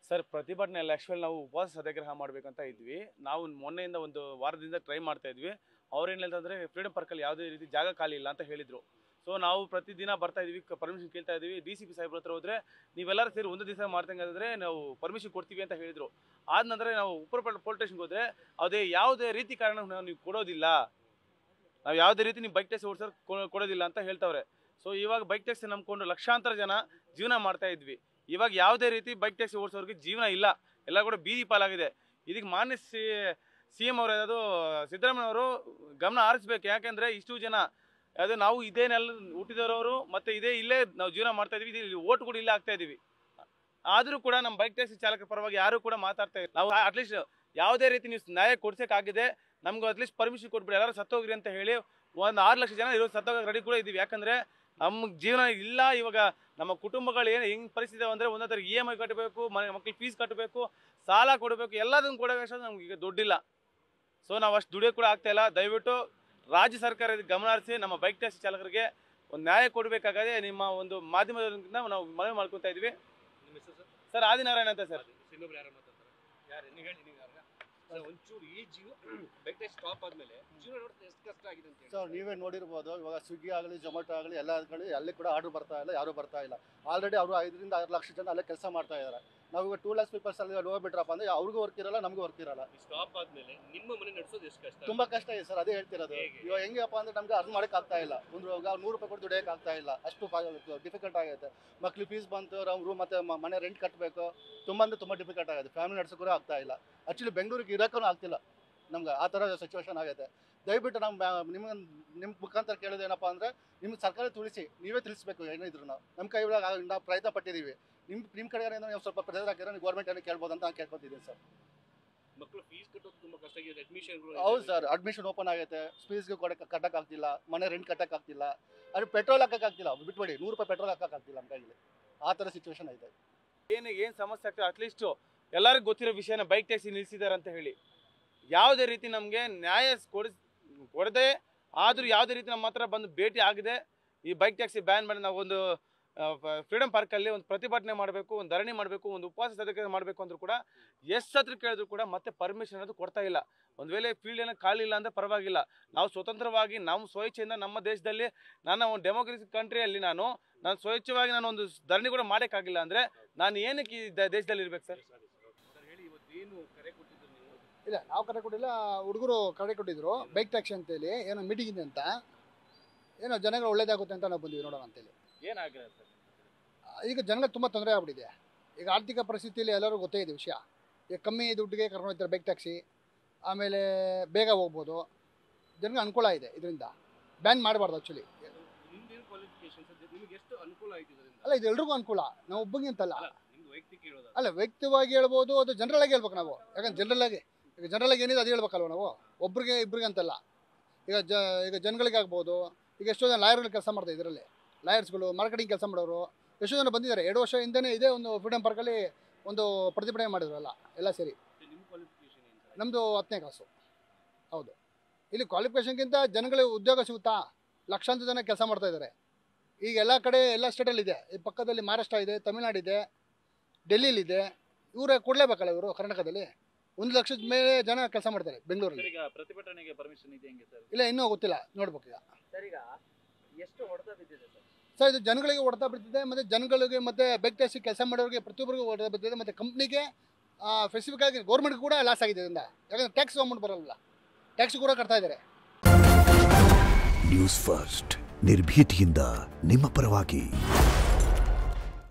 Sir ಪ್ರತಿಭಟನೆ ಅಲ್ಲ, actually ನಾವು ಉಪವಾಸ ಸತ್ಯಾಗ್ರಹ ಮಾಡಬೇಕಂತ ಇದ್ವಿ. ನಾವು ಮೊನ್ನೆಯಿಂದ ಒಂದು ವಾರದಿಂದ ಟ್ರೈ ಮಾಡ್ತಾ ಇದ್ವಿ. ಅವ್ರೇನು ಹೇಳ್ತಂದ್ರೆ ಫ್ರೀಡಮ್ ಪಾರ್ಕಲ್ಲಿ ಯಾವುದೇ ರೀತಿ ಜಾಗ ಖಾಲಿ ಇಲ್ಲ ಅಂತ ಹೇಳಿದರು. ಸೊ ನಾವು ಪ್ರತಿದಿನ ಬರ್ತಾ ಇದೀವಿ, ಪರ್ಮಿಷನ್ ಕೇಳ್ತಾ ಇದೀವಿ. DCP ಸಾಹೇಬ್ರ ಹತ್ರ ಹೋದ್ರೆ ನೀವೆಲ್ಲರೂ ಸೇರಿ ಒಂದು ದಿವಸ ಮಾಡ್ತಂಗಾದ್ರೆ ನಾವು ಪರ್ಮಿಷನ್ ಕೊಡ್ತೀವಿ ಅಂತ ಹೇಳಿದರು. ಆದ ನಂತರ ನಾವು ಉಪ್ಪರ ಪೊಲೀಸ್ ಸ್ಟೇಷನ್ಗೆ ಹೋದರೆ ಅದೇ ಯಾವುದೇ ರೀತಿ ಕಾರಣ ನೀವು ಕೊಡೋದಿಲ್ಲ, ನಾವು ಯಾವುದೇ ರೀತಿ ನೀವು ಬೈಕ್ ಟ್ಯಾಕ್ಸಿ ಓಡಿಸೋರು ಕೊಡೋದಿಲ್ಲ ಅಂತ ಹೇಳ್ತವ್ರೆ. ಸೊ ಇವಾಗ ಬೈಕ್ ಟ್ಯಾಕ್ಸಿ ನಂಬ್ಕೊಂಡು ಲಕ್ಷಾಂತರ ಜನ ಜೀವನ ಮಾಡ್ತಾ ಇದ್ವಿ. ಇವಾಗ ಯಾವುದೇ ರೀತಿ ಬೈಕ್ ಟ್ಯಾಕ್ಸಿ ಓಡಿಸೋರಿಗೆ ಜೀವನ ಇಲ್ಲ, ಎಲ್ಲ ಕೂಡ ಬೀದಿ ಪಾಲಾಗಿದೆ. ಇದಕ್ಕೆ ಮಾನ್ಯ CM ಅವರು ಅದು ಸಿದ್ದರಾಮಯ್ಯವರು ಗಮನ ಹರಿಸ್ಬೇಕು. ಯಾಕೆಂದರೆ ಇಷ್ಟು ಜನ ಅದು ನಾವು ಇದೇ ನೆಲ ಹುಟ್ಟಿದವರು ಮತ್ತು ಇಲ್ಲೇ ನಾವು ಜೀವನ ಮಾಡ್ತಾ ಇದೀವಿ, ಇಲ್ಲಿ ಓಟ್ ಕೂಡ ಇಲ್ಲೇ ಆಗ್ತಾ ಇದೀವಿ. ಆದರೂ ಕೂಡ ನಮ್ಮ ಬೈಕ್ ಟ್ಯಾಕ್ಸಿ ಚಾಲಕರ ಪರವಾಗಿ ಯಾರು ಕೂಡ ಮಾತಾಡ್ತಾ ಇಲ್ಲ. ನಾವು ಅಟ್ಲೀಸ್ಟ್ ಯಾವುದೇ ರೀತಿ ನೀವು ನ್ಯಾಯ ಕೊಡ್ಸೋಕ್ಕಾಗಿದೆ, ನಮ್ಗೆ ಅಟ್ಲೀಸ್ಟ್ ಪರ್ಮಿಷನ್ ಕೊಟ್ಬಿಡಿ, ಎಲ್ಲರೂ ಸತ್ತೋಗ್ರಿ ಅಂತ ಹೇಳಿ ಒಂದು 6 ಲಕ್ಷ ಜನ ಇರೋದು ಸತ್ತೋಗಕ್ಕೆ ರೆಡಿ ಕೂಡ ಇದ್ದೀವಿ. ಯಾಕಂದರೆ ನಮ್ಗೆ ಜೀವನ ಇಲ್ಲ. ಇವಾಗ ನಮ್ಮ ಕುಟುಂಬಗಳು ಹೆಂಗೆ ಪರಿಸ್ಥಿತಿ ಅಂದರೆ ಒಂದೊಂದರ EMI ಕಟ್ಟಬೇಕು, ಮಕ್ಕಳು ಫೀಸ್ ಕಟ್ಟಬೇಕು, ಸಾಲ ಕೊಡಬೇಕು, ಎಲ್ಲದನ್ನು ಕೊಡೋಕೆ ನಮ್ಗೆ ಈಗ ದುಡ್ಡಿಲ್ಲ. ಸೊ ನಾವು ಅಷ್ಟು ದುಡಿಯೋಕೆ ಕೂಡ ಆಗ್ತಾಯಿಲ್ಲ. ದಯವಿಟ್ಟು ರಾಜ್ಯ ಸರ್ಕಾರ ಗಮನ ಹರಿಸಿ ನಮ್ಮ ಬೈಕ್ ಟ್ಯಾಕ್ಸಿ ಚಾಲಕರಿಗೆ ಒಂದು ನ್ಯಾಯ ಕೊಡಬೇಕಾಗದೆ ನಿಮ್ಮ ಒಂದು ಮಾಧ್ಯಮದಿಂದ ನಾವು ಮನವಿ ಮಾಡ್ಕೊತಾ ಇದ್ವಿ. ಸರ್ ಆದಿನಾರಾಯಣ ಅಂತ ಸರ್. ಸರ್ ನೀವೇ ನೋಡಿರ್ಬೋದು, ಇವಾಗ ಸ್ವಿಗ್ಗಿ ಆಗಲಿ ಜೊಮ್ಯಾಟೊ ಆಗಲಿ ಎಲ್ಲ ಅಲ್ಲಿ ಕೂಡ ಆರ್ಡರ್ ಬರ್ತಾ ಇಲ್ಲ, ಯಾರು ಬರ್ತಾ ಇಲ್ಲ. ಆಲ್ರೆಡಿ ಅವರು 5 ರಿಂದ 6 ಲಕ್ಷ ಜನ ಅಲ್ಲೇ ಕೆಲಸ ಮಾಡ್ತಾ ಇದ್ದಾರೆ. ನಾವು ಈಗ 2 lakhs ಪೀಪಲ್ಸ್ ಅಲ್ಲಿ ಹೋಗ್ಬಿಟ್ರಪ್ಪ ಅಂದ್ರೆ ಅವ್ರಿಗೂ ವರ್ಕ್ ಇರಲ್ಲ, ನಮಗೂ ವರ್ಕ್ ಇರಲ್ಲ. ಸ್ಟಾಪ್ ಆದ್ಮೇಲೆ ನಿಮ್ಮ ಮನೆ ನಡೆಸೋದು ಎಷ್ಟು ಕಷ್ಟ? ತುಂಬಾ ಕಷ್ಟ ಇದೆ ಸರ್, ಅದೇ ಹೇಳ್ತಿರೋದು. ಇವಾಗ ಹೆಂಗಪ್ಪ ಅಂದ್ರೆ ನಮ್ಗೆ ಅರ್ನ್ ಮಾಡಕ್ ಆಗ್ತಾ ಇಲ್ಲ, ಒಂದು 100 ರೂಪಾಯಿ ಕೊಟ್ಟು ದುಡಿಯಕ್ಕೆ ಆಗ್ತಾ ಇಲ್ಲ, ಅಷ್ಟು ಡಿಫಿಕಲ್ಟ್ ಆಗೈತೆ. ಮಕ್ಳು ಫೀಸ್ ಬಂತು, ರೂಮ್ ಮತ್ತೆ ಮನೆ ರೆಂಟ್ ಕಟ್ಟಬೇಕು, ತುಂಬಾ ಅಂದ್ರೆ ತುಂಬಾ ಡಿಫಿಕಲ್ಟ್ ಆಗುತ್ತೆ. ಫ್ಯಾಮಿಲಿ ನಡೆಸೋಕೆ ಕೂಡ ಆಗ್ತಾ ಇಲ್ಲ. ಆಕ್ಚುಲಿ ಬೆಂಗಳೂರಿಗೆ ಇರೋಕ್ಕೂ ಆಗ್ತಿಲ್ಲ ನಮ್ಗೆ, ಆ ಥರ ಸಿಚುವೇಶನ್ ಆಗೈತೆ. ದಯವಿಟ್ಟು ನಿಮ್ಮ ಮುಖಾಂತರ ಕೇಳೋದೇನಪ್ಪ ಅಂದರೆ ನಿಮ್ಗೆ ಸರ್ಕಾರ ತಿಳಿಸಿ, ನೀವೇ ತಿಳಿಸ್ಬೇಕು. ಏನಿದ್ರು ನಮ್ಮ ಕೈ ಒಳಗೆ ನಾವು ಪ್ರಯತ್ನ ಪಟ್ಟಿದ್ದೀವಿ. ನಿಮ್ಮ ಕಡೆ ನೀವು ಸ್ವಲ್ಪ ಪ್ರೆಸರ್ ಹಾಕಿದ್ರೆ ನೀವು ಗೌರ್ಮೆಂಟ್ ಏನು ಕೇಳ್ಬೋದು ಅಂತ ನಾನು ಕೇಳ್ಕೊತಿದ್ದೀನಿ ಸರ್. ಮಕ್ಕಳು ಫೀಸ್ ಕಟ್ಟೋದು ತುಂಬ ಕಷ್ಟ ಆಗಿದೆ, ಅಡ್ಮಿಷನ್. ಹೌದು ಸರ್, ಅಡ್ಮಿಷನ್ ಓಪನ್ ಆಗೈತೆ, ಫೀಸ್ಗೆ ಕಟ್ಟಕ್ಕಾಗ್ತಿಲ್ಲ, ಮನೆ ರೆಂಟ್ ಕಟ್ಟಕ್ಕಾಗ್ತಿಲ್ಲ, ಅದು ಪೆಟ್ರೋಲ್ ಹಾಕೋಕ್ಕಾಗ್ತಿಲ್ಲ. ಬಿಟ್ಬಿಡಿ, 100 ರೂಪಾಯಿ ಪೆಟ್ರೋಲ್ ಹಾಕೋಕ್ಕಾಗ್ತಿಲ್ಲ ನಮ್ಮ ಕೈಲಿ. ಆ ಥರ ಸಿಚುವೇಶನ್ ಐತೆ. ಏನು ಸಮಸ್ಯೆ ಆಗ್ತದೆ ಅಟ್ಲೀಸ್ಟು ಎಲ್ಲರಿಗೂ ಗೊತ್ತಿರೋ ವಿಷಯನ ಬೈಕ್ ಟ್ಯಾಕ್ಸಿ ನಿಲ್ಲಿಸಿದ್ದಾರೆ ಅಂತ ಹೇಳಿ ಯಾವುದೇ ರೀತಿ ನಮಗೆ ನ್ಯಾಯ ಕೊಡದೆ ಆದರೂ ಯಾವುದೇ ರೀತಿ ನಮ್ಮ ಹತ್ರ ಬಂದು ಭೇಟಿ ಆಗಿದೆ. ಈ ಬೈಕ್ ಟ್ಯಾಕ್ಸಿ ಬ್ಯಾನ್ ಮಾಡಿ ನಾವು ಒಂದು ಫ್ರೀಡಮ್ ಪಾರ್ಕಲ್ಲಿ ಒಂದು ಪ್ರತಿಭಟನೆ ಮಾಡಬೇಕು, ಒಂದು ಧರಣಿ ಮಾಡಬೇಕು, ಒಂದು ಉಪವಾಸ ಸತ್ಯಾಗ್ರಹ ಮಾಡಬೇಕು ಅಂದರೂ ಕೂಡ ಎಷ್ಟು ಹತ್ರ ಕೇಳಿದ್ರು ಕೂಡ ಮತ್ತೆ ಪರ್ಮಿಷನ್ ಅನ್ನೋದು ಕೊಡ್ತಾ ಇಲ್ಲ. ಒಂದು ವೇಳೆ ಫೀಲ್ಡ್ ಏನೋ ಖಾಲಿ ಇಲ್ಲ ಅಂದರೆ ಪರವಾಗಿಲ್ಲ, ನಾವು ಸ್ವತಂತ್ರವಾಗಿ ನಮ್ಮ ಸ್ವಇಚ್ಛೆಯಿಂದ ನಮ್ಮ ದೇಶದಲ್ಲಿ ನನ್ನ ಒಂದು ಡೆಮೋಕ್ರಸಿ ಕಂಟ್ರಿಯಲ್ಲಿ ನಾನು ಸ್ವಇಚ್ಛವಾಗಿ ನಾನು ಒಂದು ಧರಣಿ ಕೂಡ ಮಾಡೋಕ್ಕಾಗಿಲ್ಲ ಅಂದರೆ ನಾನು ಏನಕ್ಕೆ ಈ ದೇಶದಲ್ಲಿ ಇರ್ಬೇಕು ಸರ್? ಇಲ್ಲ, ನಾವು ಕರೆ ಕೊಟ್ಟಿಲ್ಲ, ಹುಡುಗರು ಕರೆ ಕೊಟ್ಟಿದ್ರು ಬೈಕ್ ಟ್ಯಾಕ್ಸಿ ಅಂತೇಳಿ. ಏನೋ ಮೀಟಿಂಗ್ ಇದೆ ಅಂತ, ಏನೋ ಜನಗಳು ಒಳ್ಳೇದಾಗುತ್ತೆ ಅಂತ ನಾವು ಬಂದ್ವಿ ನೋಡೋಣ ಅಂತೇಳಿ. ಏನಾಗಿದೆ ಸರ್? ಈಗ ಜನಗಳಿಗೆ ತುಂಬ ತೊಂದರೆ ಆಗ್ಬಿಟ್ಟಿದೆ. ಈಗ ಆರ್ಥಿಕ ಪರಿಸ್ಥಿತಿಯಲ್ಲಿ ಎಲ್ಲರೂ ಗೊತ್ತೇ ಇದೆ ವಿಷಯ. ಈಗ ಕಮ್ಮಿ ದುಡ್ಡಿಗೆ ಕರ್ಕೊಂಡು ಹೋಗ್ತಾರೆ ಬೈಕ್ ಟ್ಯಾಕ್ಸಿ, ಆಮೇಲೆ ಬೇಗ ಹೋಗ್ಬೋದು, ಜನರಿಗೆ ಅನುಕೂಲ ಇದೆ ಇದರಿಂದ. ಬ್ಯಾನ್ ಮಾಡಬಾರ್ದು ಆ್ಯಕ್ಚುಲಿ. ಅಲ್ಲ, ಇದು ಎಲ್ರಿಗೂ ಅನುಕೂಲ, ನಾವು ಒಬ್ಬರಿಗೆ ಅಂತಲ್ಲ. ಅಲ್ಲ, ವ್ಯಕ್ತಿವಾಗಿ ಹೇಳ್ಬೋದು, ಅದು ಜನರಲ್ ಆಗಿ ಹೇಳ್ಬೇಕು ನಾವು. ಯಾಕಂದ್ರೆ ಜನರಲ್ ಆಗಿ ಏನಿದೆ ಅದು ಹೇಳ್ಬೇಕಲ್ವ ನಾವು, ಒಬ್ರಿಗೆ ಇಬ್ಬರಿಗೆ ಅಂತಲ್ಲ. ಈಗ ಜನಗಳಿಗೆ ಆಗ್ಬೋದು. ಈಗ ಎಷ್ಟೋ ಜನ ಲಾಯರ್ಗಳು ಕೆಲಸ ಮಾಡ್ತಾರೆ ಇದರಲ್ಲಿ, ಲಾಯರ್ಸ್ಗಳು, ಮಾರ್ಕೆಟಿಂಗ್ ಕೆಲಸ ಮಾಡೋರು ಎಷ್ಟೋ ಜನ ಬಂದಿದ್ದಾರೆ. 2 ವರ್ಷ ಹಿಂದೆನೇ ಇದೇ ಒಂದು ಫ್ರೀಡಮ್ ಪಾರ್ಕಲ್ಲಿ ಒಂದು ಪ್ರತಿಭಟನೆ ಮಾಡಿದ್ರು ಎಲ್ಲ ಸೇರಿ. ನಮ್ಮದು 10ನೇ ಕ್ಲಾಸು. ಹೌದು, ಇಲ್ಲಿ ಕ್ವಾಲಿಫಿಕೇಷನ್ಗಿಂತ ಜನಗಳಿಗೆ ಉದ್ಯೋಗ ಸಿಗುತ್ತಾ? ಲಕ್ಷಾಂತರ ಜನ ಕೆಲಸ ಮಾಡ್ತಾ ಇದ್ದಾರೆ. ಈಗ ಎಲ್ಲ ಕಡೆ ಎಲ್ಲ ಸ್ಟೇಟಲ್ಲಿದೆ. ಈ ಪಕ್ಕದಲ್ಲಿ ಮಹಾರಾಷ್ಟ್ರ ಇದೆ, ತಮಿಳ್ನಾಡಿದೆ, ಡೆಲ್ಲಿಲಿದೆ. ಇವರೇ ಕೊಡಲೇಬೇಕಲ್ಲ ಇವರು ಕರ್ನಾಟಕದಲ್ಲಿ. 1 ಲಕ್ಷದ ಮೇಲೆ ಜನ ಕೆಲಸ ಮಾಡ್ತಾರೆ ಬೆಂಗಳೂರಲ್ಲಿ. ಪ್ರತಿಭಟನೆಗೆ ಪರ್ಮಿಷನ್ ಇದೆ ಹೆಂಗೆ ಸರ್? ಇಲ್ಲ, ಇನ್ನೂ ಗೊತ್ತಿಲ್ಲ, ನೋಡ್ಬೇಕು ಈಗ. ಸರ್ ಈಗ ಎಷ್ಟು ಹೊಡೆತ ಬಿದ್ದಿದೆ ಸರ್? ಇದು ಜನಗಳಿಗೆ ಹೊಡೆತ ಬಿಡ್ತಿದೆ, ಮತ್ತು ಜನಗಳಿಗೆ ಮತ್ತು ಬೈಕ್ ಟ್ಯಾಕ್ಸಿ ಕೆಲಸ ಮಾಡೋರಿಗೆ ಪ್ರತಿಯೊಬ್ಬರಿಗೂ ಹೊಡೆತ ಬಿದ್ದಿದೆ. ಮತ್ತು ಕಂಪ್ನಿಗೆ ಸ್ಪೆಸಿಫಿಕ್ ಆಗಿ ಗೌರ್ಮೆಂಟ್ ಕೂಡ ಲಾಸ್ ಆಗಿದೆ ಇದರಿಂದ. ಯಾಕಂದರೆ ಟ್ಯಾಕ್ಸ್ ಅಮೌಂಟ್ ಬರೋಲ್ಲ, ಟ್ಯಾಕ್ಸ್ ಕೂಡ ಕಟ್ತಾ ಇದ್ದಾರೆ. ನ್ಯೂಸ್ ಫಸ್ಟ್, ನಿರ್ಭೀತಿಯಿಂದ ನಿಮ್ಮ ಪರವಾಗಿ.